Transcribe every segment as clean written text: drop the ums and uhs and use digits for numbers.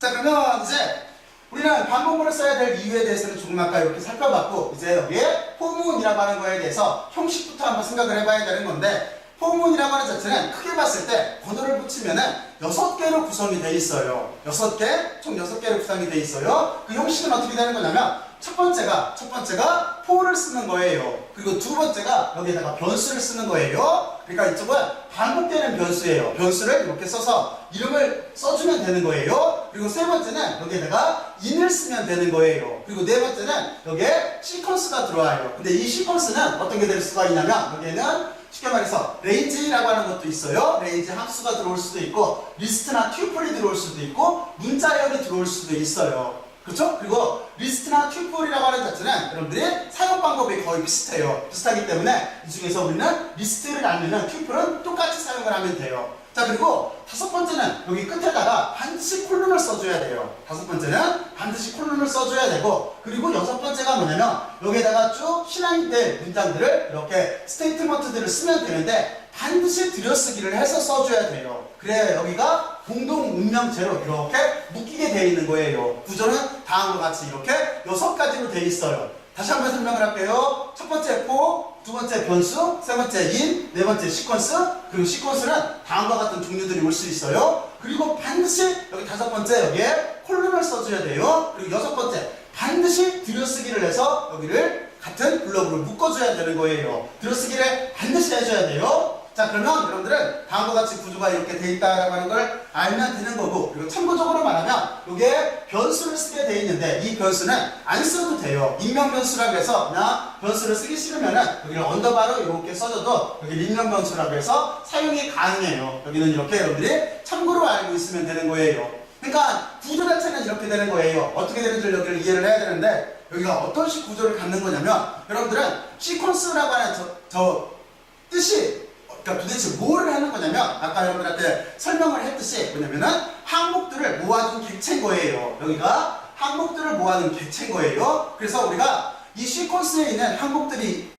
자, 그러면 이제 우리는 반복문을 써야 될 이유에 대해서는 조금 아까 이렇게 살펴봤고, 이제 여기에 포문이라고 하는 거에 대해서 형식부터 한번 생각을 해봐야 되는 건데, 포문이라고 하는 자체는 크게 봤을 때 번호를 붙이면은 6개로 구성이 돼 있어요. 6개, 총 6개로 구성이 돼 있어요. 그 형식은 어떻게 되는 거냐면 첫 번째가 포를 쓰는 거예요. 그리고 두 번째가 여기에다가 변수를 쓰는 거예요. 그러니까 이쪽은 반복되는 변수예요. 변수를 이렇게 써서 이름을 써주면 되는 거예요. 그리고 세 번째는 여기에다가 in을 쓰면 되는 거예요. 그리고 네 번째는 여기에 시퀀스가 들어와요. 근데 이 시퀀스는 어떤 게 될 수가 있냐면 여기에는 쉽게 말해서 레인지라고 하는 것도 있어요. 레인지 함수가 들어올 수도 있고 리스트나 튜플이 들어올 수도 있고 문자열이 들어올 수도 있어요. 그렇죠? 그리고 리스트나 튜플이라고 하는 자체는 여러분들이 사용 방법이 거의 비슷해요. 비슷하기 때문에 이 중에서 우리는 리스트를 알면은 튜플은 똑같이 사용을 하면 돼요. 자, 그리고 다섯 번째는 여기 끝에다가 반드시 콜론을 써줘야 돼요. 다섯 번째는 반드시 콜론을 써줘야 되고, 그리고 여섯 번째가 뭐냐면 여기에다가 쭉 실행이 될 문장들을 이렇게 스테이트먼트들을 쓰면 되는데 반드시 들여쓰기를 해서 써줘야 돼요. 그래야 여기가 공동 운명체로 이렇게 묶이게 되어 있는 거예요. 구조는 다음과 같이 이렇게 6가지로 되어 있어요. 다시 한번 설명을 할게요. 첫 번째 포, 두 번째 변수, 세 번째 in, 네 번째 시퀀스, 그리고 시퀀스는 다음과 같은 종류들이 올 수 있어요. 그리고 반드시 여기 다섯 번째 여기에 콜론을 써줘야 돼요. 그리고 여섯 번째 반드시 들여쓰기를 해서 여기를 같은 블럭으로 묶어줘야 되는 거예요. 들여쓰기를 반드시 해줘야 돼요. 자, 그러면 여러분들은 다음과 같이 구조가 이렇게 돼 있다라고 하는 걸 알면 되는 거고, 그리고 참고적으로 말하면 여기에 변수를 쓰게 돼 있는데 이 변수는 안 써도 돼요. 익명 변수라고 해서 그냥 변수를 쓰기 싫으면은 여기를 언더바로 이렇게 써줘도 여기 익명 변수라고 해서 사용이 가능해요. 여기는 이렇게 여러분들이 참고로 알고 있으면 되는 거예요. 그러니까 구조 자체는 이렇게 되는 거예요. 어떻게 되는지 여기를 이해를 해야 되는데 여기가 어떤 식 구조를 갖는 거냐면 여러분들은 시퀀스라고 하는 저 뜻이 그러니까 도대체 뭐를 하는 거냐면 아까 여러분들한테 설명을 했듯이 뭐냐면은 항목들을 모아둔 객체인 거예요. 여기가 항목들을 모아둔 객체인 거예요. 그래서 우리가 이 시퀀스에 있는 항목들이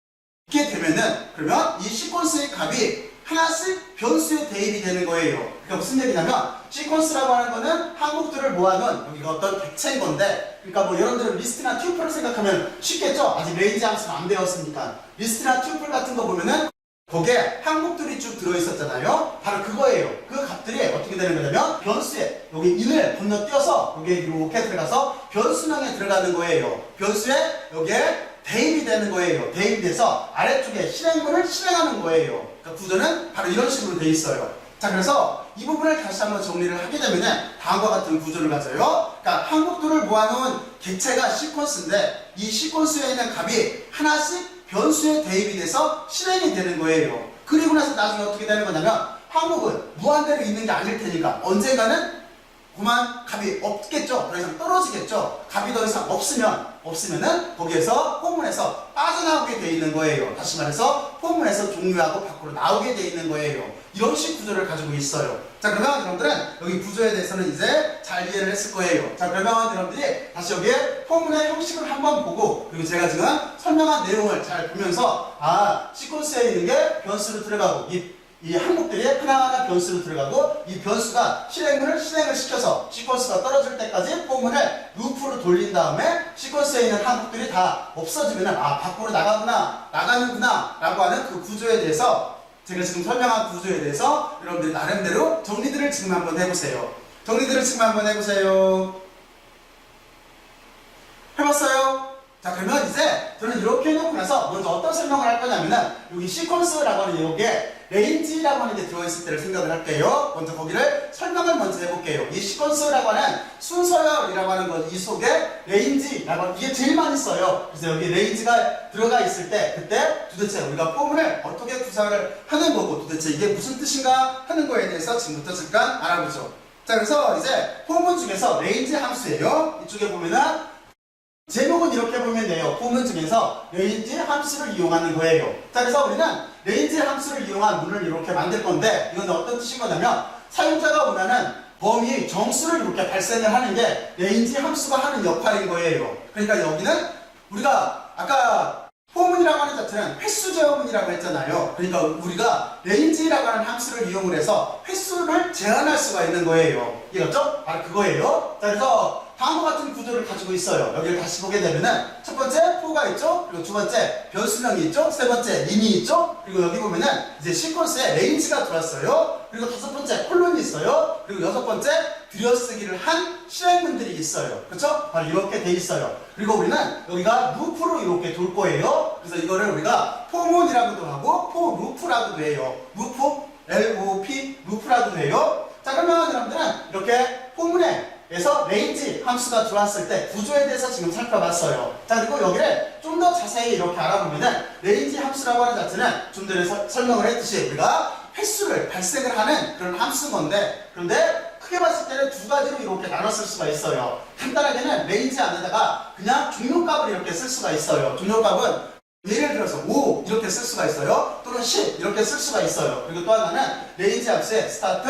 있게 되면은 그러면 이 시퀀스의 값이 하나씩 변수에 대입이 되는 거예요. 그러니까 무슨 얘기냐면 시퀀스라고 하는 거는 항목들을 모아놓은 여기가 어떤 객체인 건데, 그러니까 뭐 여러분들은 리스트나 튜플을 생각하면 쉽겠죠? 아직 레인지 함수는 안 배웠으니까. 리스트나 튜플 같은 거 보면은 거기에 항목들이 쭉 들어있었잖아요. 바로 그거예요. 그 값들이 어떻게 되는 거냐면 변수에 여기 in을 건너뛰어서 여기에 이렇게 들어가서 변수명에 들어가는 거예요. 변수에 여기에 대입이 되는 거예요. 대입이 돼서 아래쪽에 실행문을 실행하는 거예요. 그러니까 구조는 바로 이런 식으로 돼 있어요. 자, 그래서 이 부분을 다시 한번 정리를 하게 되면 다음과 같은 구조를 가져요. 그러니까 항목들을 모아놓은 객체가 시퀀스인데 이 시퀀스에 있는 값이 하나씩 변수에 대입이 돼서 실행이 되는 거예요. 그리고 나서 나중에 어떻게 되는 거냐면 항목은 무한대로 있는 게 아닐 테니까 언젠가는 그만 값이 없겠죠. 더 이상 떨어지겠죠. 값이 더 이상 없으면은 거기에서 포문에서 빠져나오게 돼 있는 거예요. 다시 말해서 포문에서 종료하고 밖으로 나오게 돼 있는 거예요. 이런 식 구조를 가지고 있어요. 자, 그러면 여러분들은 여기 구조에 대해서는 이제 잘 이해를 했을 거예요. 자, 그러면 여러분들이 다시 여기에 포문의 형식을 한번 보고, 그리고 제가 지금 설명한 내용을 잘 보면서 시퀀스에 있는 게 변수로 들어가고 이 항목들이 하나하나 변수로 들어가고 이 변수가 실행을 시켜서 시퀀스가 떨어질 때까지 포문을 루프로 돌린 다음에 시퀀스에 있는 항목들이 다 없어지면 밖으로 나가는구나 라고 하는 그 구조에 대해서 제가 지금 설명한 구조에 대해서 여러분들이 나름대로 정리들을 지금 한번 해보세요. 해봤어요? 자, 그러면 이제 저는 이렇게 해놓고 나서 먼저 어떤 설명을 할 거냐면은 여기 시퀀스라고 하는 여기에 레인지라고 하는 게 들어있을 때를 생각을 할게요. 먼저 거기를 설명을 먼저 해볼게요. 이 시퀀스라고 하는 순서열이라고 하는 것, 이 속에 레인지라고 하는 이게 제일 많이 써요. 그래서 여기 레인지가 들어가 있을 때 그때 도대체 우리가 포문을 어떻게 구성을 하는 거고 도대체 이게 무슨 뜻인가 하는 거에 대해서 지금부터 잠깐 알아보죠. 자, 그래서 이제 포문 중에서 레인지 함수예요. 이쪽에 보면은 제목은 이렇게 보면 돼요. 포문 중에서 레인지 함수를 이용하는 거예요. 자, 그래서 우리는 레인지 함수를 이용한 문을 이렇게 만들 건데 이건 어떤 뜻인 거냐면 사용자가 원하는 범위 정수를 이렇게 발생을 하는 게 레인지 함수가 하는 역할인 거예요. 그러니까 여기는 우리가 아까 포문이라고 하는 자체는 횟수 제어문이라고 했잖아요. 그러니까 우리가 레인지라고 하는 함수를 이용을 해서 횟수를 제한할 수가 있는 거예요. 이해갔죠? 바로 그거예요. 자, 그래서 다음과 같은 구조를 가지고 있어요. 여기를 다시 보게 되면은 첫 번째 포가 있죠. 그리고 두 번째 변수명이 있죠. 세 번째 인이 있죠. 그리고 여기 보면은 이제 시퀀스에 레인지가 들어왔어요. 그리고 다섯 번째 콜론이 있어요. 그리고 여섯 번째 들여쓰기를 한 실행문들이 있어요. 그렇죠? 바로 이렇게 돼 있어요. 그리고 우리는 여기가 루프로 이렇게 돌 거예요. 그래서 이거를 우리가 포문이라고도 하고 포루프라고도 해요. 루프, L-O-P, 루프라고도 해요. 자, 그러면 여러분들은 이렇게 포문에서 레인지 함수가 들어왔을 때 구조에 대해서 지금 살펴봤어요. 자, 그리고 여기를 좀 더 자세히 이렇게 알아보면은 레인지 함수라고 하는 자체는 좀 전에 설명을 했듯이 우리가 횟수를 발생을 하는 그런 함수인 건데, 그런데 크게 봤을 때는 두 가지로 이렇게 나눴을 수가 있어요. 간단하게는 레인지 안에다가 그냥 종료값을 이렇게 쓸 수가 있어요. 종료값은 예를 들어서 5 이렇게 쓸 수가 있어요. 또는 10 이렇게 쓸 수가 있어요. 그리고 또 하나는 레인지 함수의 스타트,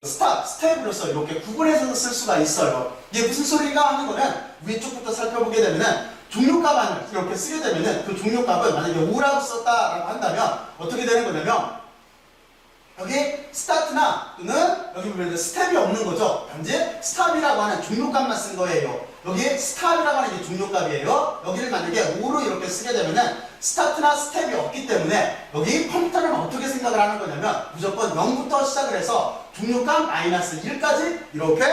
스탑, 스텝으로서 이렇게 구분해서 쓸 수가 있어요. 이게 무슨 소리인가 하는 거는 위쪽부터 살펴보게 되면은 종료값을 이렇게 쓰게 되면은 그 종료값을 만약에 5라고 썼다라고 한다면 어떻게 되는 거냐면 여기 스타트나 또는 여기 보면 스텝이 없는 거죠. 단지 스탑이라고 하는 종료값만 쓴 거예요. 여기 스탑이라고 하는 게 종료값이에요. 여기를 만약에 5로 이렇게 쓰게 되면은 스타트나 스텝이 없기 때문에 여기 컴퓨터는 어떻게 생각을 하는 거냐면 무조건 0부터 시작을 해서 종료값 마이너스 1까지 이렇게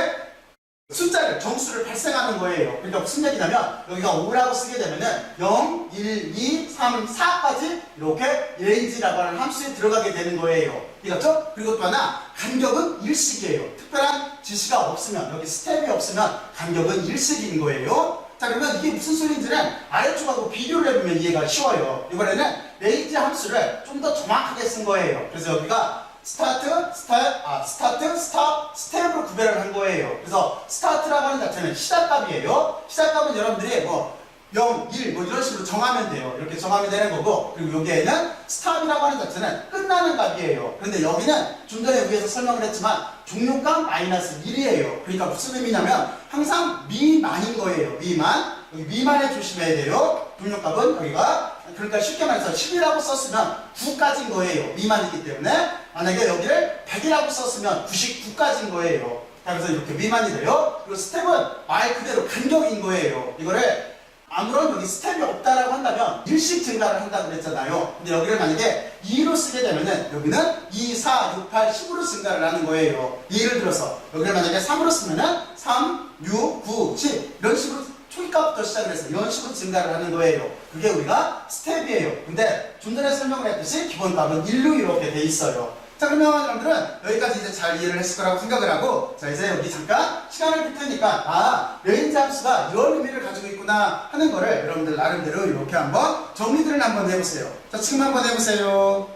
숫자를, 정수를 발생하는 거예요. 그러니까 무슨 얘기냐면 여기가 5라고 쓰게 되면은 0, 1, 2, 3, 4까지 이렇게 레인지라고 하는 함수에 들어가게 되는 거예요. 이렇죠? 그리고 또 하나 간격은 일식이에요. 특별한 지시가 없으면, 여기 스텝이 없으면 간격은 일식인 거예요. 자, 그러면 이게 무슨 소리인지는 아래쪽하고 비교를 해보면 이해가 쉬워요. 이번에는 레인지 함수를 좀 더 정확하게 쓴 거예요. 그래서 여기가 스타트, 스탑, 스텝으로 구별을 한 거예요. 그래서 스타트라고 하는 자체는 시작값이에요. 시작값은 여러분들이 뭐 0, 1 뭐 이런 식으로 정하면 돼요. 이렇게 정하면 되는 거고, 그리고 여기에는 스탑이라고 하는 자체는 끝나는 값이에요. 그런데 여기는 좀 전에 위에서 설명을 했지만 종료값 마이너스 1이에요. 그러니까 무슨 의미냐면 항상 미만인 거예요. 미만. 여기 미만에 조심해야 돼요. 종료값은 여기가, 그러니까 쉽게 말해서 10이라고 썼으면 9까지인 거예요. 미만이기 때문에. 만약에 여기를 100이라고 썼으면 99까지인 거예요. 그래서 이렇게 미만이 돼요. 그리고 스텝은 말 그대로 간격인 거예요. 이거를 아무런 여기 스텝이 없다라고 한다면 일씩 증가를 한다고 그랬잖아요. 근데 여기를 만약에 2로 쓰게 되면은 여기는 2, 4, 6, 8, 10으로 증가를 하는 거예요. 예를 들어서 여기를 만약에 3으로 쓰면은 3, 6, 9, 10 이런 식으로 초기값부터 시작을 해서 이런 식으로 증가를 하는 거예요. 그게 우리가 스텝이에요. 근데 좀 전에 설명을 했듯이 기본값은 1로 이렇게 돼 있어요. 자, 그러면 여러분들은 여기까지 이제 잘 이해를 했을 거라고 생각을 하고, 자, 이제 여기 잠깐 시간을 빌 테니까 레인지 함수가 이런 의미를 가지고 있구나 하는 거를 여러분들 나름대로 이렇게 한번 정리들을 한번 해보세요. 자, 지금 한번 해보세요.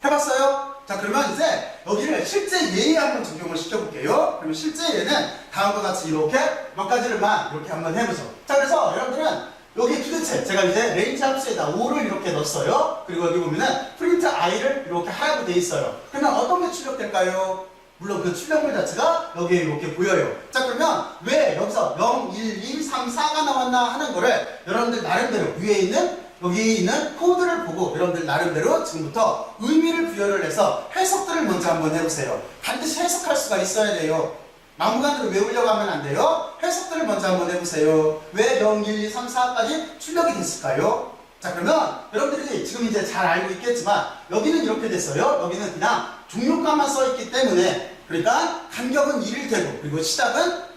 해봤어요? 자, 그러면 이제 여기를 실제 예에 한번 적용을 시켜볼게요. 그러면 실제 예는 다음과 같이 이렇게 몇 가지를만 이렇게 한번 해보죠. 자, 그래서 여러분들은 여기 도대체 제가 이제 레인지 함수에다 5를 이렇게 넣었어요. 그리고 여기 보면은 프린트 i를 이렇게 하라고 돼 있어요. 그러면 어떤 게 출력될까요? 물론 그 출력물 자체가 여기에 이렇게 보여요. 자, 그러면 왜 여기서 0, 1, 2, 3, 4가 나왔나 하는 거를 여러분들 나름대로 위에 있는 여기 있는 코드를 보고 여러분들 나름대로 지금부터 의미를 부여를 해서 해석들을 먼저 한번 해보세요. 반드시 해석할 수가 있어야 돼요. 막무가내로 외우려고 하면 안 돼요. 해석들을 먼저 한번 해보세요. 왜 0, 1, 2, 3, 4까지 출력이 됐을까요? 자, 그러면 여러분들이 지금 이제 잘 알고 있겠지만 여기는 이렇게 됐어요. 여기는 그냥 종료값만 써있기 때문에, 그러니까 간격은 1일 테고, 그리고 시작은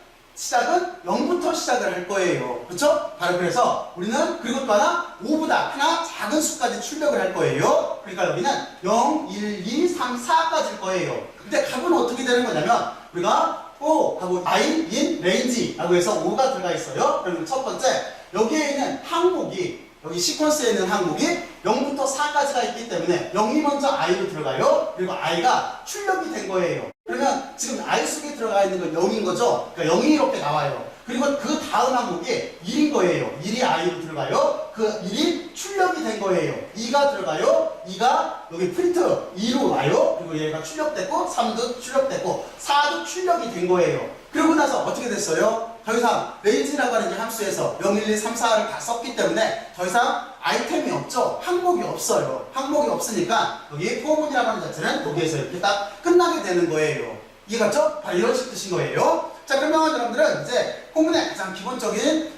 0부터 시작을 할 거예요. 그렇죠? 바로 그래서 우리는, 그리고 또 하나 5보다 하나 작은 수까지 출력을 할 거예요. 그러니까 여기는 0, 1, 2, 3, 4까지일 거예요. 근데 값은 어떻게 되는 거냐면 우리가 5 하고 i in range 라고 해서 5가 들어가 있어요. 그러면 첫 번째, 여기에 있는 항목이, 여기 시퀀스에 있는 항목이 0부터 4까지가 있기 때문에 0이 먼저 i로 들어가요. 그리고 i가 출력이 된 거예요. 그러면 지금 i 속에 들어가 있는 건 0인 거죠. 그러니까 0이 이렇게 나와요. 그리고 그 다음 항목이 1인 거예요. 1이 i로 들어가요. 그 1이 출력이 된 거예요. 2가 들어가요. 2가 여기 프린트 2로 와요. 그리고 얘가 출력됐고, 3도 출력됐고, 4도 출력이 된 거예요. 그러고 나서 어떻게 됐어요? 더 이상 레인지라고 하는 이 함수에서 0, 1, 2, 3, 4를 다 썼기 때문에 더 이상 아이템이 없죠. 항목이 없어요. 항목이 없으니까 여기 포문이라고 하는 자체는 여기에서 이렇게 딱 끝나게 되는 거예요. 이해갔죠? 바로 이런 식 뜻인 거예요. 자, 그러면 여러분들은 이제 포문의 가장 기본적인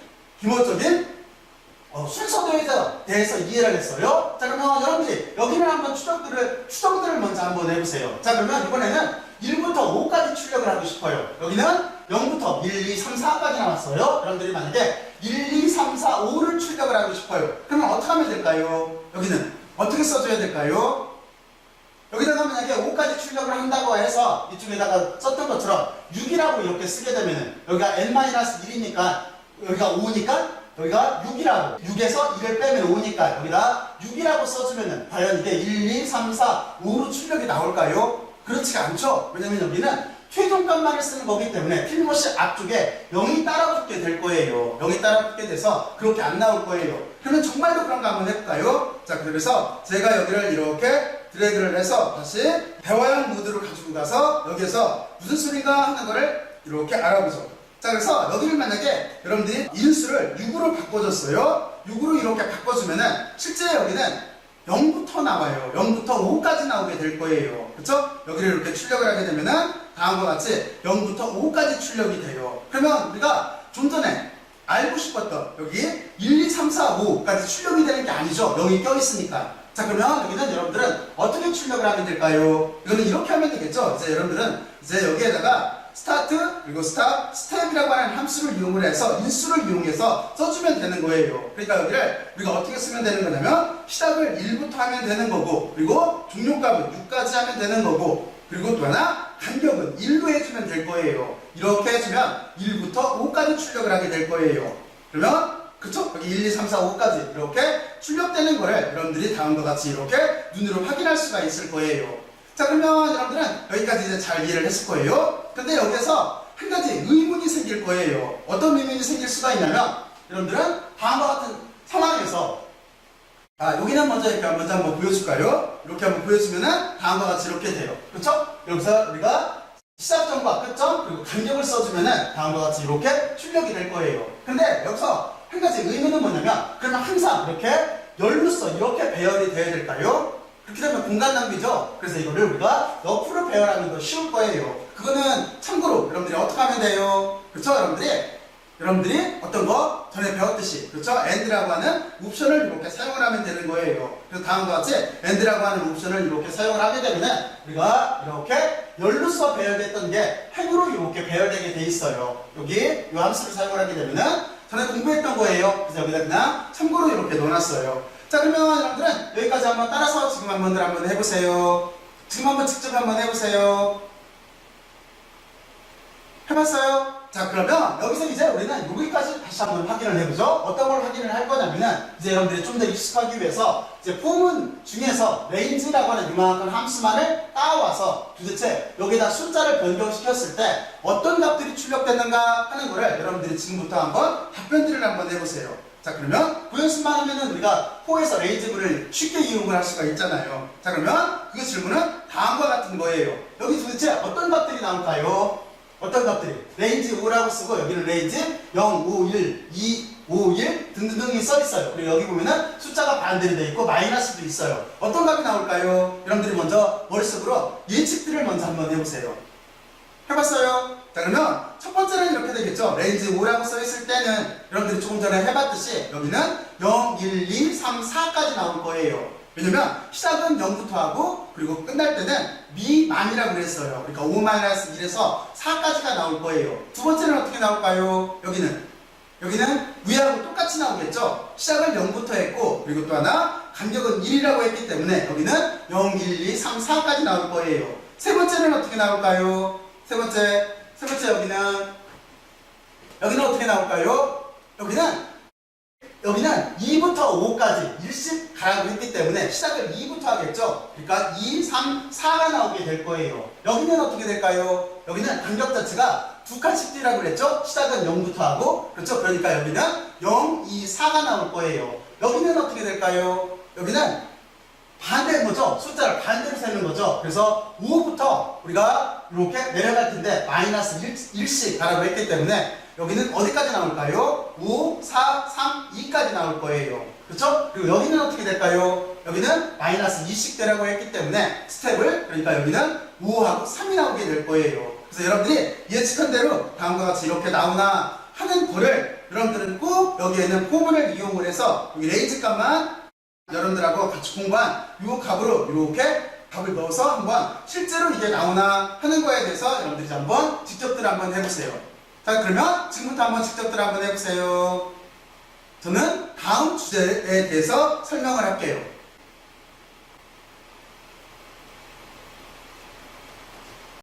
순서도에 대해서 이해를 했어요. 자, 그러면 여러분들이 여기를 한번 추정들을 먼저 한번 해보세요. 자, 그러면 이번에는 1부터 5까지 출력을 하고 싶어요. 여기는 0부터 1, 2, 3, 4까지 나왔어요. 여러분들이 만약에 1, 2, 3, 4, 5를 출력을 하고 싶어요. 그러면 어떻게 하면 될까요? 여기는 어떻게 써줘야 될까요? 여기다가 만약에 5까지 출력을 한다고 해서 이쪽에다가 썼던 것처럼 6이라고 이렇게 쓰게 되면은 여기가 n-1이니까 여기가 5니까 여기가 6이라고 6에서 2를 빼면 5니까 여기다 6이라고 써주면은 과연 이게 1, 2, 3, 4, 5로 출력이 나올까요? 그렇지가 않죠. 왜냐면 여기는 최종값만을 쓰는 거기 때문에 틀림없이 앞쪽에 0이 따라붙게 될 거예요. 0이 따라붙게 돼서 그렇게 안 나올 거예요. 그러면 정말로 그런 거 한번 해볼까요? 자, 그래서 제가 여기를 이렇게 드래그를 해서 다시 대화형 모드로 가지고 가서 여기에서 무슨 소리가 하는 거를 이렇게 알아보죠. 자, 그래서 여기를 만약에 여러분들이 인수를 6으로 바꿔줬어요. 6으로 이렇게 바꿔주면은 실제 여기는 0부터 나와요. 0부터 5까지 나오게 될 거예요. 그쵸? 여기를 이렇게 출력을 하게 되면은 다음과 같이 0부터 5까지 출력이 돼요. 그러면 우리가 좀 전에 알고 싶었던 여기 1, 2, 3, 4, 5까지 출력이 되는 게 아니죠. 0이 껴있으니까. 자, 그러면 여기는 여러분들은 어떻게 출력을 하면 될까요? 이거는 이렇게 하면 되겠죠. 이제 여러분들은 이제 여기에다가 스타트 그리고 스텝이라고 하는 함수를 이용을 해서 인수를 이용해서 써주면 되는 거예요. 그러니까 여기를 우리가 어떻게 쓰면 되는 거냐면 시작을 1부터 하면 되는 거고 그리고 종료값은 6까지 하면 되는 거고 그리고 또 하나 간격은 1로 해주면 될 거예요. 이렇게 해주면 1부터 5까지 출력을 하게 될 거예요. 그러면 그쵸? 여기 1, 2, 3, 4, 5까지 이렇게 출력되는 거를 여러분들이 다음과 같이 이렇게 눈으로 확인할 수가 있을 거예요. 자, 그러면 여러분들은 여기까지 이제 잘 이해를 했을 거예요. 근데 여기에서 한 가지 의문이 생길 거예요. 어떤 의문이 생길 수가 있냐면 여러분들은 다음과 같은 상황에서 여기는 먼저 한번 보여줄까요? 이렇게 한번 보여주면은 다음과 같이 이렇게 돼요. 그렇죠? 여기서 우리가 시작점과 끝점 그리고 간격을 써주면은 다음과 같이 이렇게 출력이 될 거예요. 근데 여기서 한 가지 의문은 뭐냐면 그러면 항상 이렇게 열로써 이렇게 배열이 돼야 될까요? 그렇게 되면 공간 낭비죠. 그래서 이거를 우리가 옆으로 배열하는 거 쉬울 거예요. 그거는 참고로 여러분들이 어떻게 하면 돼요? 그렇죠? 여러분들이 어떤 거 전에 배웠듯이 그렇죠? AND라고 하는 옵션을 이렇게 사용을 하면 되는 거예요. 그래서 다음과 같이 AND라고 하는 옵션을 이렇게 사용을 하게 되면 우리가 이렇게 열로써 배열됐던 게 행으로 이렇게 배열되게 돼 있어요. 여기 이 함수를 사용을 하게 되면은 전에 공부했던 거예요. 그래서 여기다 그냥 참고로 이렇게 넣어놨어요. 자, 그러면 여러분들은 여기까지 한번 따라서 지금 한번 해보세요. 지금 한번 직접 한번 해보세요. 해봤어요? 자, 그러면 여기서 이제 우리는 여기까지 다시 한번 확인을 해보죠. 어떤 걸 확인을 할 거냐면은 이제 여러분들이 좀 더 익숙하기 위해서 이제 포문 중에서 range라고 하는 이만한 함수만을 따와서 도대체 여기다 숫자를 변경시켰을 때 어떤 값들이 출력됐는가 하는 거를 여러분들이 지금부터 한번 답변들을 한번 해보세요. 자, 그러면 구연수만 하면은 우리가 포에서 range를 쉽게 이용을 할 수가 있잖아요. 자, 그러면 그 질문은 다음과 같은 거예요. 여기 도대체 어떤 값들이 나올까요? 어떤 값들이? 레인지 5라고 쓰고 여기는 레인지 0, 5, 1, 2, 5, 1 등등등이 써 있어요. 그리고 여기 보면은 숫자가 반대로 되어 있고 마이너스도 있어요. 어떤 값이 나올까요? 여러분들이 먼저 머릿속으로 예측들을 먼저 한번 해보세요. 해봤어요? 자, 그러면 첫 번째는 이렇게 되겠죠. 레인지 5라고 써 있을 때는 여러분들이 조금 전에 해봤듯이 여기는 0, 1, 2, 3, 4까지 나올 거예요. 왜냐면 시작은 0부터 하고 그리고 끝날 때는 미만이라고 그랬어요. 그러니까 5-1에서 4까지가 나올 거예요. 두 번째는 어떻게 나올까요? 여기는 위하고 똑같이 나오겠죠. 시작을 0부터 했고 그리고 또 하나 간격은 1이라고 했기 때문에 여기는 0, 1, 2, 3, 4까지 나올 거예요. 세 번째는 어떻게 나올까요? 세 번째 여기는 어떻게 나올까요? 여기는 2부터 5까지 일씩 가라고 했기 때문에 시작을 2부터 하겠죠. 그러니까 2, 3, 4가 나오게 될 거예요. 여기는 어떻게 될까요? 여기는 간격 자체가 두 칸씩 뛰라고 그랬죠. 시작은 0부터 하고 그렇죠. 그러니까 여기는 0, 2, 4가 나올 거예요. 여기는 어떻게 될까요? 여기는 반대인 거죠. 숫자를 반대로 세는 거죠. 그래서 5부터 우리가 이렇게 내려갈 텐데 마이너스 1씩 가라고 했기 때문에 여기는 어디까지 나올까요? 5, 4, 3, 2까지 나올 거예요. 그렇죠? 그리고 여기는 어떻게 될까요? 여기는 마이너스 2씩 되라고 했기 때문에 스텝을, 그러니까 여기는 5하고 3이 나오게 될 거예요. 그래서 여러분들이 예측한 대로 다음과 같이 이렇게 나오나 하는 거를 여러분들은 꼭 여기에는 포문을 이용을 해서 여기 레인지 값만 여러분들하고 같이 공부한 이 값으로 이렇게 값을 넣어서 한번 실제로 이게 나오나 하는 거에 대해서 여러분들이 한번 직접들 한번 해보세요. 자, 그러면 지금부터 한번 직접들 한번 해보세요. 저는 다음 주제에 대해서 설명을 할게요.